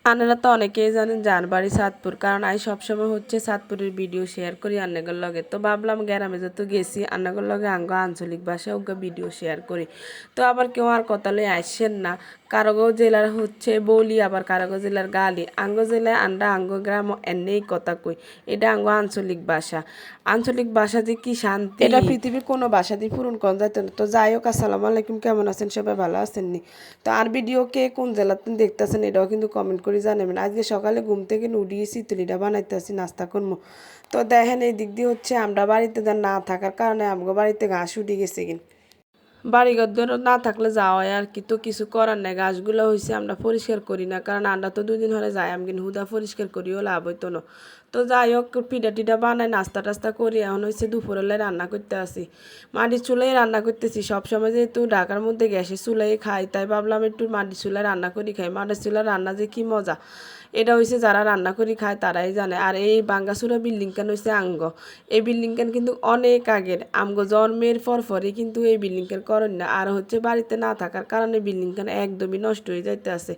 আপনারা তো অনেকেই জানেন যার বাড়ি চাঁদপুর, কারণ আমি সবসময় হচ্ছে চাঁদপুরের ভিডিও শেয়ার করি আন্নাগর লগে। তো ভাবলাম গ্রামে যত গেছি আন্নাগর লগে আঙ্গ আঞ্চলিক ভাষায় ওকে ভিডিও শেয়ার করি। তো আবার কেউ আর কথা লই আসছেন না। কারগো জেলার হচ্ছে বলি, আবার কারগো জেলার গালি। আঙ্গ জেলায় আঙ্গ গ্রাম এনেই কথা কই। এটা আঙ্গ আঞ্চলিক ভাষা। আঞ্চলিক ভাষা যে কি শান্তি, এটা পৃথিবীর কোনো ভাষা দিয়ে পূরণ করা যাইতো না। তো যাই হোক, আসসালামু আলাইকুম, কেমন আছেন সবাই, ভালো আছেন নি? তো আর ভিডিও কে কোন জেলাতে দেখতেছেন এটাও কিন্তু কমেন্ট করে জানাবেন। আজকে সকালে ঘুম থেকে উঠিয়েছি, তুলিটা বানাইতেছি, নাস্তা করবো। তো দেখেন এই দিক দিয়ে হচ্ছে আমরা বাড়িতে না থাকার কারণে আমগো বাড়িতে ঘাস উঠে গেছে কিন। বাড়িঘর না থাকলে যাওয়া আর কি, তো কিছু করার নাই। গাছগুলো হয়েছে আমরা পরিষ্কার করি না, কারণ আমরা তো 2 দিন হলে যাই, আমি কিন্তু হুদা পরিষ্কার করিও লাভ হইতো না। তো যাই হোক, পিঠা টিঠা বানাই, নাস্তা টাস্তা করি। এখন হচ্ছে দুপুরবেলায় রান্না করতে আসি, মাটির চুলায় রান্না করতেছি। সবসময় যেহেতু ঢাকার মধ্যে গ্যাসের চুলাই খাই, তাই ভাবলাম একটু মাটির চুলায় রান্না করি খাই। মাটির চুলার রান্না যে কি মজা, এটা হয়েছে যারা রান্না করি খায় তারাই জানে। আর এই বাঙ্গাসুরা বিল্ডিং কেন হয়েছে আঙ্গ, এই বিল্ডিং কেন কিন্তু অনেক আগের, আমগো জন্মের পরই কিন্তু এই বিল্ডিং কেন করেন না। আর হচ্ছে বাড়িতে না থাকার কারণে বিল্ডিং কেন একদমই নষ্ট হয়ে যাইতে আছে।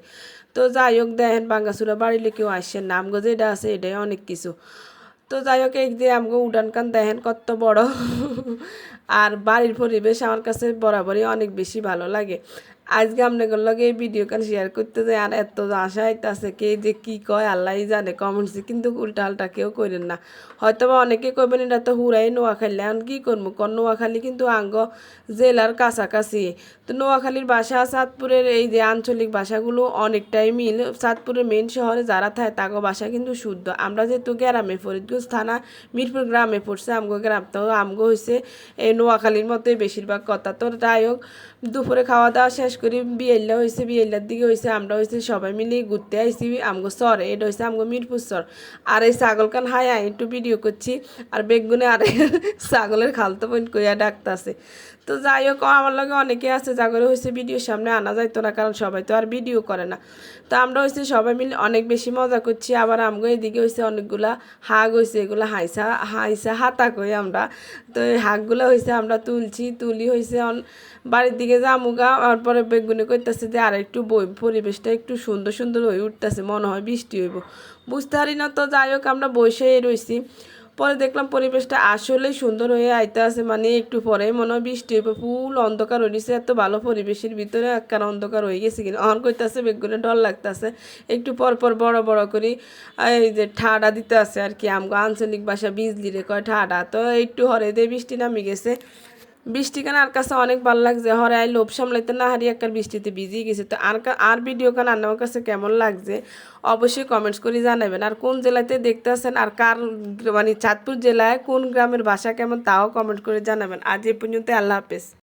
তো যাই হোক, দেখেন বাঙ্গাসুরা বাড়িলে কেউ আসছেন না, আমগো যেটা আছে এটাই অনেক কিছু। তো যাই হোক, এই যে আমগো উডান কান দেখেন কত বড়। আর বাড়ির পরিবেশ আমার কাছে বরাবরই অনেক বেশি ভালো লাগে। আজকে আপনাদের লগে এই ভিডিও কান শেয়ার করতে যাই, আর এত আশা আইতাছে, কে যে কি কয় আল্লাহ জানে। কমেন্টসে কিন্তু উল্টা আল্টা কেউ করেন না। হয়তো বা অনেকে কইবেন এটা তো হুরাই নোয়াখালী, এখন কি করবো কোন, নোয়াখালী কিন্তু আঙ্গ জেলার কাছাকাছি। তো নোয়াখালীর ভাষা চাঁদপুরের এই যে আঞ্চলিক ভাষাগুলো অনেকটাই মিল। চাঁদপুরের মেন শহরে যারা থাকে তাগো ভাষা কিন্তু শুদ্ধ। আমরা যেহেতু গ্রামে, ফরিদগঞ্জ থানা মিরপুর গ্রামে পড়ছে আমগো গ্রাম, তো আমগো হয়েছে এই নোয়াখালীর মতোই বেশিরভাগ কথা। তো যাই হোক, দুপুরে খাওয়া দাওয়া শেষ করি, বিয়েল্লা হয়েছে, বিয়েল্লার দিকে হয়েছে আমরা হয়েছে সবাই মিলে ঘুরতে আইসি আমগো চরে। এটা হয়েছে আমগো মিরপুর চর। আর এই ছাগল কান হাই একটু ভিডিও করছি, আর বেগুনে আর ছাগলের খালতো বোন কইয়া ডাকতেছে। তো যাই হোক, আমার লগে অনেকে আছে যাগরে হয়েছে ভিডিওর সামনে আনা যাইতো না, কারণ সবাই তো আর ভিডিও করে না। তো আমরা হয়েছে সবাই মিলে অনেক বেশি মজা করছি। আবার আমগো এদিকে হয়েছে অনেকগুলা হাঁক হয়েছে, এগুলো হাইসা হাইসা হাতা কই আমরা। তো এই হাঁকগুলো হয়েছে আমরা তুলি হয়েছে বাড়ির দিকে যামুগা। তারপরে বেগুনি করতেছে যে আর একটু বই, পরিবেশটা একটু সুন্দর সুন্দর হয়ে উঠতেছে, মনে হয় বৃষ্টি হইব, বুঝতে পারি না। তো যাই হোক, আমরা বসেই রয়েছি। পরে দেখলাম পরিবেশটা আসলেই সুন্দর হয়ে আইতে আছে, মানে একটু পরে মনে হয় বৃষ্টি হইব। ফুল অন্ধকার হয়ে গেছে, এত ভালো পরিবেশের ভিতরে একখান অন্ধকার হয়ে গেছে কিনা অন করতেছে, বেগুনে ডর লাগতেছে। একটু পর পর বড় বড় করে এই যে ঠাডা দিতে আছে আর কি, আমগো আঞ্চলিক ভাষা বিজলি রে কয় ঠাডা। তো একটু হরে দিয়ে বৃষ্টি নামি গেছে। বৃষ্টি কেন আর কাছে অনেক ভালো লাগছে, হরে আই লোভ সামলাইতে না হারিয়ে একটা বৃষ্টিতে ভিজিয়ে গেছে। তো আর ভিডিও কেন আমার কাছে কেমন লাগছে অবশ্যই কমেন্টস করে জানাবেন। আর কোন জেলাতে দেখতে আসেন, আর কার মানে চাঁদপুর জেলায় কোন গ্রামের ভাষা কেমন তাও কমেন্ট করে জানাবেন। আজ এ পর্যন্ত, আল্লাহ হাফেজ।